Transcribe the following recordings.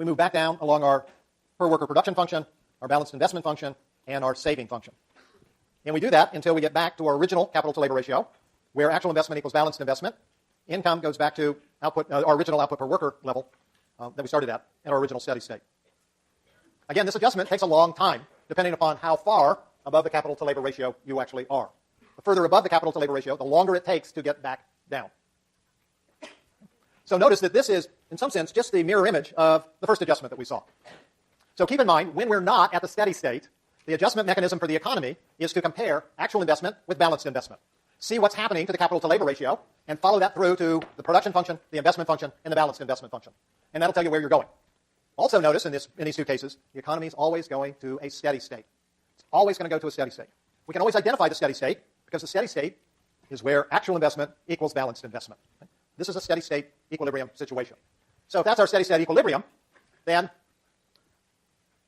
we move back down along our per worker production function, our balanced investment function, and our saving function. And we do that until we get back to our original capital to labor ratio, where actual investment equals balanced investment. Income goes back to output, our original output per worker level that we started at our original steady state. Again, this adjustment takes a long time, depending upon how far above the capital to labor ratio you actually are. The further above the capital to labor ratio, the longer it takes to get back down. So notice that this is, in some sense, just the mirror image of the first adjustment that we saw. So keep in mind, when we're not at the steady state, the adjustment mechanism for the economy is to compare actual investment with balanced investment. See what's happening to the capital to labor ratio, and follow that through to the production function, the investment function, and the balanced investment function. And that'll tell you where you're going. Also notice in these two cases, the economy is always going to a steady state. It's always going to go to a steady state. We can always identify the steady state because the steady state is where actual investment equals balanced investment. This is a steady state equilibrium situation. So if that's our steady state equilibrium, then,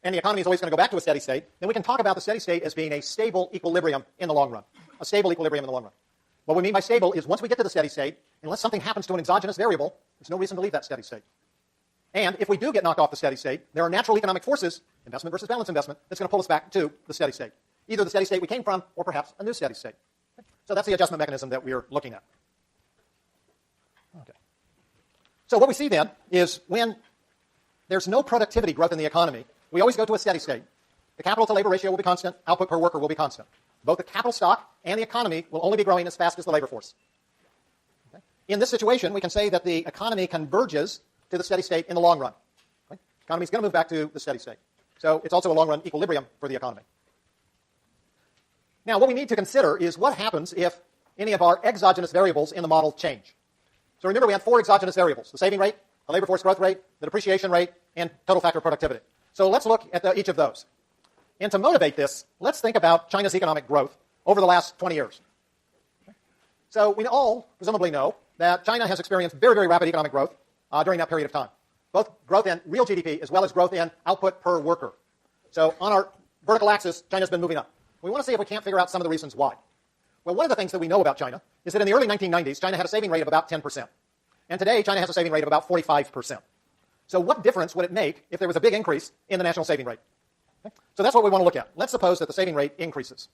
and the economy is always going to go back to a steady state, then we can talk about the steady state as being a stable equilibrium in the long run. A stable equilibrium in the long run. What we mean by stable is once we get to the steady state, unless something happens to an exogenous variable, there's no reason to leave that steady state. And if we do get knocked off the steady state, there are natural economic forces, investment versus balanced investment, that's going to pull us back to the steady state. Either the steady state we came from, or perhaps a new steady state. So that's the adjustment mechanism that we're looking at. Okay. So what we see then is when there's no productivity growth in the economy, we always go to a steady state. The capital to labor ratio will be constant, output per worker will be constant. Both the capital stock and the economy will only be growing as fast as the labor force. Okay. In this situation, we can say that the economy converges to the steady state in the long run. Okay. The economy is going to move back to the steady state. So it's also a long-run equilibrium for the economy. Now, what we need to consider is what happens if any of our exogenous variables in the model change. So remember, we had 4 exogenous variables: the saving rate, the labor force growth rate, the depreciation rate, and total factor of productivity. So let's look at each of those. And to motivate this, let's think about China's economic growth over the last 20 years. So we all presumably know that China has experienced very, very rapid economic growth during that period of time, both growth in real GDP as well as growth in output per worker. So on our vertical axis, China's been moving up. We want to see if we can't figure out some of the reasons why. Well, one of the things that we know about China is that in the early 1990s, China had a saving rate of about 10%. And today, China has a saving rate of about 45%. So what difference would it make if there was a big increase in the national saving rate? Okay. So that's what we want to look at. Let's suppose that the saving rate increases.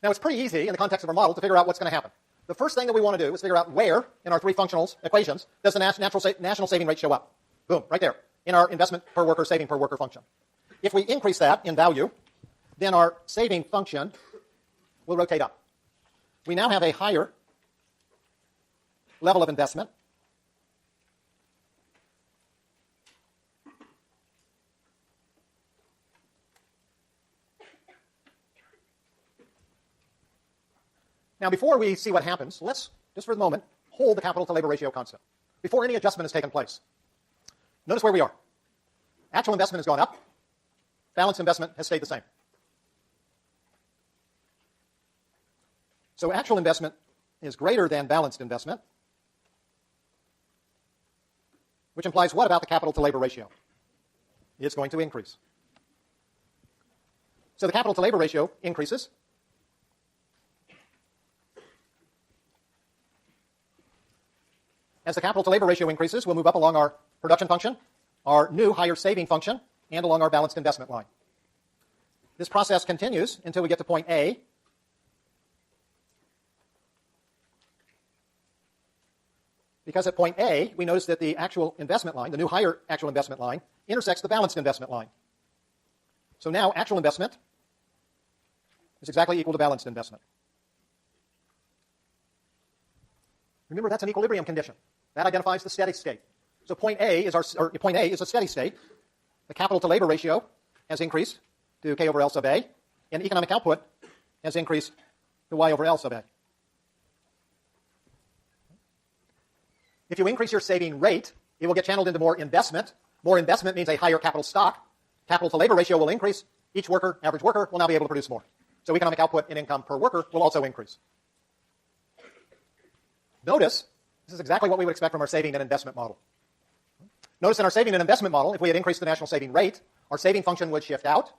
Now, it's pretty easy in the context of our model to figure out what's going to happen. The first thing that we want to do is figure out where in our 3 functionals equations does the national saving rate show up. Boom, right there, in our investment per worker, saving per worker function. If we increase that in value, then our saving function will rotate up. We now have a higher level of investment. Now, before we see what happens, let's, just for the moment, hold the capital to labor ratio constant before any adjustment has taken place. Notice where we are. Actual investment has gone up. Balanced investment has stayed the same. So actual investment is greater than balanced investment, which implies what about the capital to labor ratio? It's going to increase. So the capital to labor ratio increases. As the capital to labor ratio increases, we'll move up along our production function, our new higher saving function, and along our balanced investment line. This process continues until we get to point A. Because at point A, we notice that the actual investment line, the new higher actual investment line, intersects the balanced investment line. So now actual investment is exactly equal to balanced investment. Remember, that's an equilibrium condition. That identifies the steady state. So point A is a steady state. The capital to labor ratio has increased to K over L sub A, and economic output has increased to Y over L sub A. If you increase your saving rate, it will get channeled into more investment. More investment means a higher capital stock. Capital to labor ratio will increase. Each worker, average worker, will now be able to produce more. So economic output and income per worker will also increase. Notice, this is exactly what we would expect from our saving and investment model. Notice in our saving and investment model, if we had increased the national saving rate, our saving function would shift out,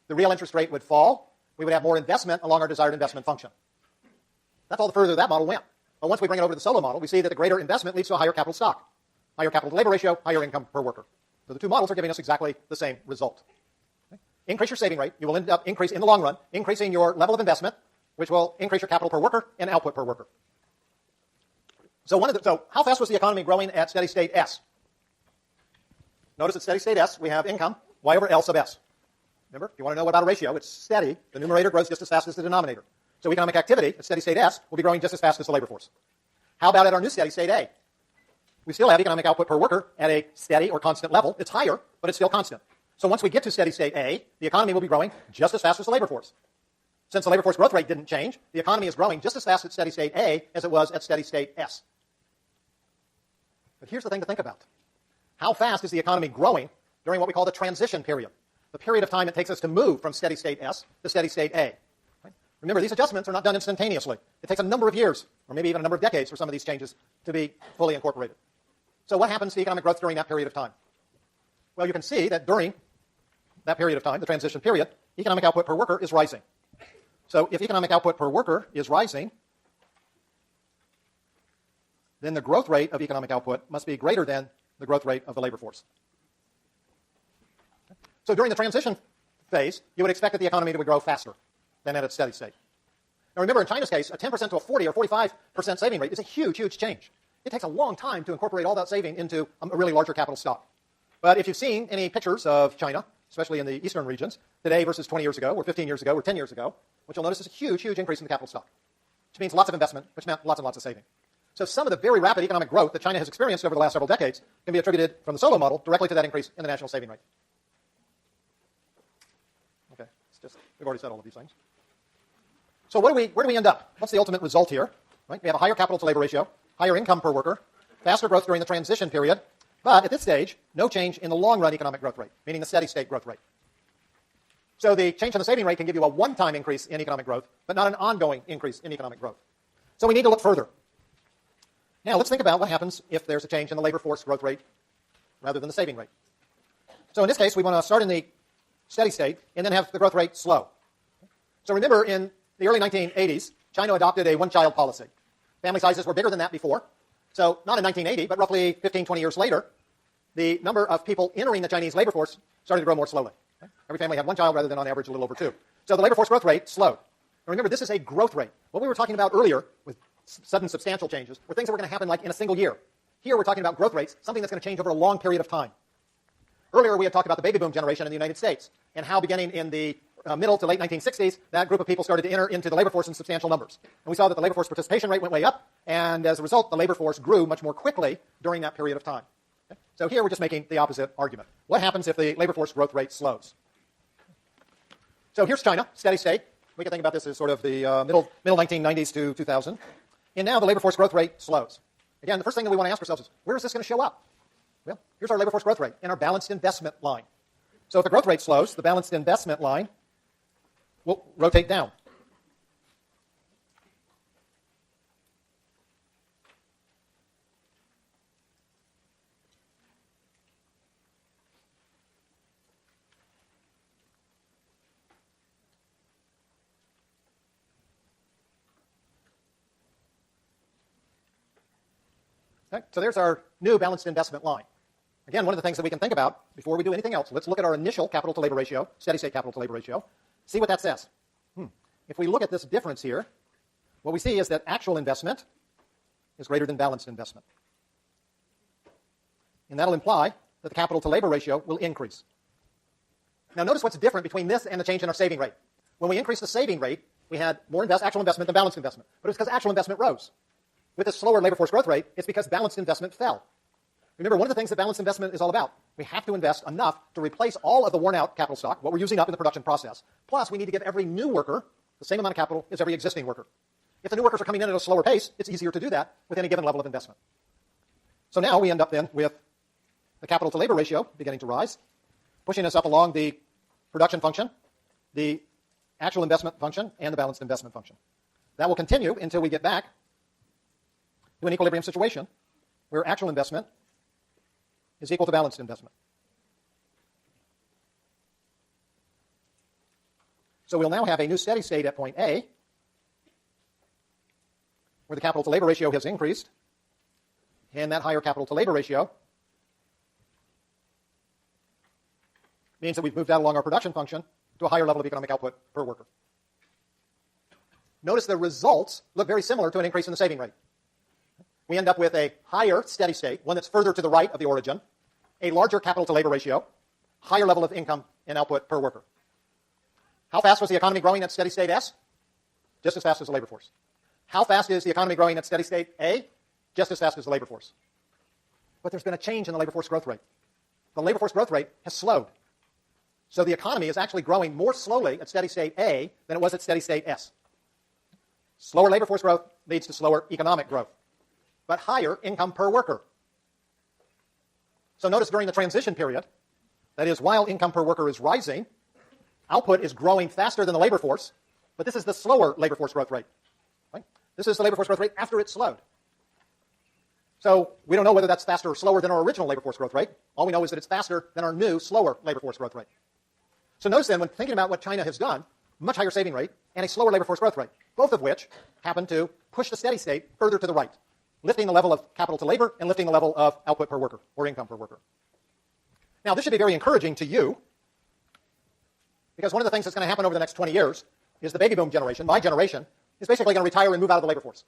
the real interest rate would fall, we would have more investment along our desired investment function. That's all the further that model went. But once we bring it over to the Solow model, we see that the greater investment leads to a higher capital stock, higher capital to labor ratio, higher income per worker. So the two models are giving us exactly the same result. Okay? Increase your saving rate. You will end up in the long run, increasing your level of investment, which will increase your capital per worker and output per worker. So how fast was the economy growing at steady state S? Notice at steady state S, we have income, y over L sub S. Remember, if you want to know about a ratio, it's steady. The numerator grows just as fast as the denominator. So economic activity at steady state S will be growing just as fast as the labor force. How about at our new steady state A? We still have economic output per worker at a steady or constant level. It's higher, but it's still constant. So once we get to steady state A, the economy will be growing just as fast as the labor force. Since the labor force growth rate didn't change, the economy is growing just as fast at steady state A as it was at steady state S. But here's the thing to think about. How fast is the economy growing during what we call the transition period? The period of time it takes us to move from steady state S to steady state A. Right? Remember, these adjustments are not done instantaneously. It takes a number of years, or maybe even a number of decades for some of these changes to be fully incorporated. So what happens to economic growth during that period of time? Well, you can see that during that period of time, the transition period, economic output per worker is rising. So if economic output per worker is rising, then the growth rate of economic output must be greater than the growth rate of the labor force. So during the transition phase, you would expect that the economy would grow faster than at its steady state. Now remember, in China's case, a 10% to a 40 or 45% saving rate is a huge, huge change. It takes a long time to incorporate all that saving into a really larger capital stock. But if you've seen any pictures of China, especially in the eastern regions, today versus 20 years ago, or 15 years ago, or 10 years ago, what you'll notice is a huge, huge increase in the capital stock, which means lots of investment, which meant lots and lots of saving. So some of the very rapid economic growth that China has experienced over the last several decades can be attributed from the Solow model directly to that increase in the national saving rate. Okay, we've already said all of these things. So where do we end up? What's the ultimate result here? Right? We have a higher capital to labor ratio, higher income per worker, faster growth during the transition period, but at this stage, no change in the long-run economic growth rate, meaning the steady-state growth rate. So the change in the saving rate can give you a one-time increase in economic growth, but not an ongoing increase in economic growth. So we need to look further. Now let's think about what happens if there's a change in the labor force growth rate rather than the saving rate. So in this case, we want to start in the steady state and then have the growth rate slow. So remember, in the early 1980s, China adopted a one-child policy. Family sizes were bigger than that before. So not in 1980, but roughly 15, 20 years later, the number of people entering the Chinese labor force started to grow more slowly. Okay? Every family had one child rather than on average a little over two. So the labor force growth rate slowed. Now remember, this is a growth rate. What we were talking about earlier with sudden substantial changes were things that were going to happen like in a single year. Here we're talking about growth rates, something that's going to change over a long period of time. Earlier we had talked about the baby boom generation in the United States and how beginning in the middle to late 1960s, that group of people started to enter into the labor force in substantial numbers. And we saw that the labor force participation rate went way up, and as a result, the labor force grew much more quickly during that period of time. Okay? So here we're just making the opposite argument. What happens if the labor force growth rate slows? So here's China, steady state. We can think about this as sort of the middle 1990s to 2000. And now the labor force growth rate slows. Again, the first thing that we want to ask ourselves is, where is this going to show up? Well, here's our labor force growth rate in our balanced investment line. So if the growth rate slows, the balanced investment line will rotate down. Okay, so there's our new balanced investment line. Again, one of the things that we can think about before we do anything else, let's look at our initial capital to labor ratio, steady state capital to labor ratio, see what that says. If we look at this difference here, what we see is that actual investment is greater than balanced investment. And that'll imply that the capital to labor ratio will increase. Now notice what's different between this and the change in our saving rate. When we increased the saving rate, we had more actual investment than balanced investment. But it's because actual investment rose. With a slower labor force growth rate, it's because balanced investment fell. Remember, one of the things that balanced investment is all about, we have to invest enough to replace all of the worn-out capital stock, what we're using up in the production process. Plus, we need to give every new worker the same amount of capital as every existing worker. If the new workers are coming in at a slower pace, it's easier to do that with any given level of investment. So now we end up then with the capital to labor ratio beginning to rise, pushing us up along the production function, the actual investment function, and the balanced investment function. That will continue until we get back to an equilibrium situation where actual investment is equal to balanced investment. So we'll now have a new steady state at point A, where the capital to labor ratio has increased, and that higher capital to labor ratio means that we've moved out along our production function to a higher level of economic output per worker. Notice the results look very similar to an increase in the saving rate. We end up with a higher steady state, one that's further to the right of the origin, a larger capital to labor ratio, higher level of income and output per worker. How fast was the economy growing at steady state S? Just as fast as the labor force. How fast is the economy growing at steady state A? Just as fast as the labor force. But there's been a change in the labor force growth rate. The labor force growth rate has slowed. So the economy is actually growing more slowly at steady state A than it was at steady state S. Slower labor force growth leads to slower economic growth, but higher income per worker. So notice during the transition period, that is, while income per worker is rising, output is growing faster than the labor force, but this is the slower labor force growth rate. Right? This is the labor force growth rate after it's slowed. So we don't know whether that's faster or slower than our original labor force growth rate. All we know is that it's faster than our new, slower labor force growth rate. So notice then, when thinking about what China has done, much higher saving rate and a slower labor force growth rate, both of which happen to push the steady state further to the right, lifting the level of capital to labor and lifting the level of output per worker or income per worker. Now, this should be very encouraging to you, because one of the things that's going to happen over the next 20 years is the baby boom generation, my generation, is basically going to retire and move out of the labor force.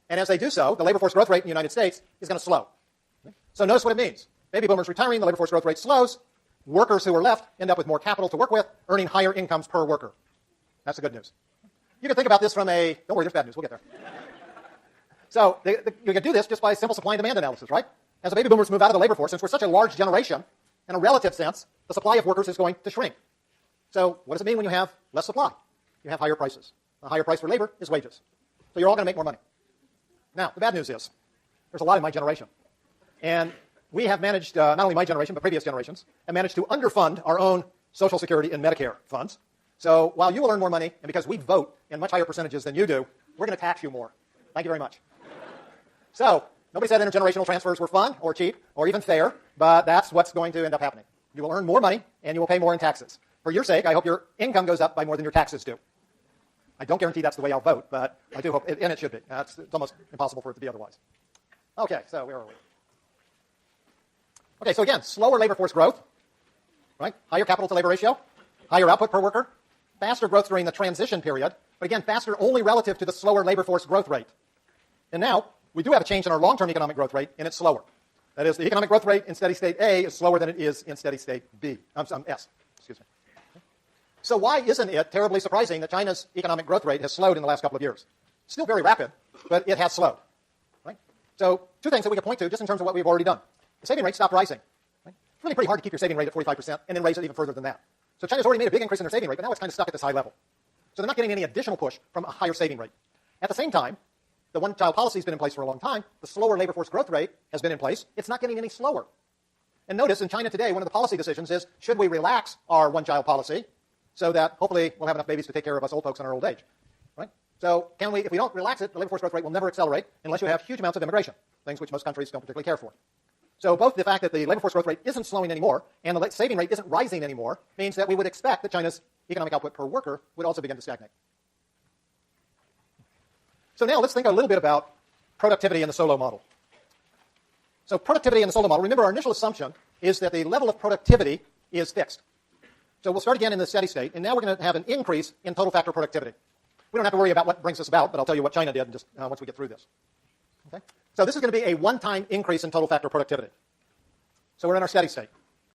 And as they do so, the labor force growth rate in the United States is going to slow. So notice what it means. Baby boomers retiring, the labor force growth rate slows. Workers who are left end up with more capital to work with, earning higher incomes per worker. That's the good news. You can think about this from a, don't worry, there's bad news, we'll get there. So you can do this just by simple supply and demand analysis, right? As the baby boomers move out of the labor force, since we're such a large generation, in a relative sense, the supply of workers is going to shrink. So what does it mean when you have less supply? You have higher prices. The higher price for labor is wages. So you're all going to make more money. Now, the bad news is there's a lot in my generation. And we have managed, not only my generation, but previous generations, have managed to underfund our own Social Security and Medicare funds. So while you will earn more money, and because we vote in much higher percentages than you do, we're going to tax you more. Thank you very much. So nobody said intergenerational transfers were fun or cheap or even fair, but that's what's going to end up happening. You will earn more money, and you will pay more in taxes. For your sake, I hope your income goes up by more than your taxes do. I don't guarantee that's the way I'll vote, but I do hope, and it should be. It's almost impossible for it to be otherwise. Okay, so where are we? Okay, so again, slower labor force growth, right? Higher capital to labor ratio, higher output per worker, faster growth during the transition period, but again, faster only relative to the slower labor force growth rate. And now, we do have a change in our long-term economic growth rate, and it's slower. That is, the economic growth rate in steady state A is slower than it is in steady state S. Excuse me. So why isn't it terribly surprising that China's economic growth rate has slowed in the last couple of years? Still very rapid, but it has slowed. Right? So two things that we can point to just in terms of what we've already done. The saving rate stopped rising. Right? It's really pretty hard to keep your saving rate at 45% and then raise it even further than that. So China's already made a big increase in their saving rate, but now it's kind of stuck at this high level. So they're not getting any additional push from a higher saving rate. At the same time, the one-child policy has been in place for a long time. The slower labor force growth rate has been in place. It's not getting any slower. And notice in China today, one of the policy decisions is, should we relax our one-child policy so that hopefully we'll have enough babies to take care of us old folks in our old age? Right? So can we, if we don't relax it, the labor force growth rate will never accelerate unless you have huge amounts of immigration, things which most countries don't particularly care for. So both the fact that the labor force growth rate isn't slowing anymore and the saving rate isn't rising anymore means that we would expect that China's economic output per worker would also begin to stagnate. So now let's think a little bit about productivity in the Solow model. So productivity in the Solow model, remember our initial assumption is that the level of productivity is fixed. So we'll start again in the steady state, and now we're going to have an increase in total factor productivity. We don't have to worry about what brings this about, but I'll tell you what China did just once we get through this. Okay? So this is going to be a one-time increase in total factor productivity. So we're in our steady state.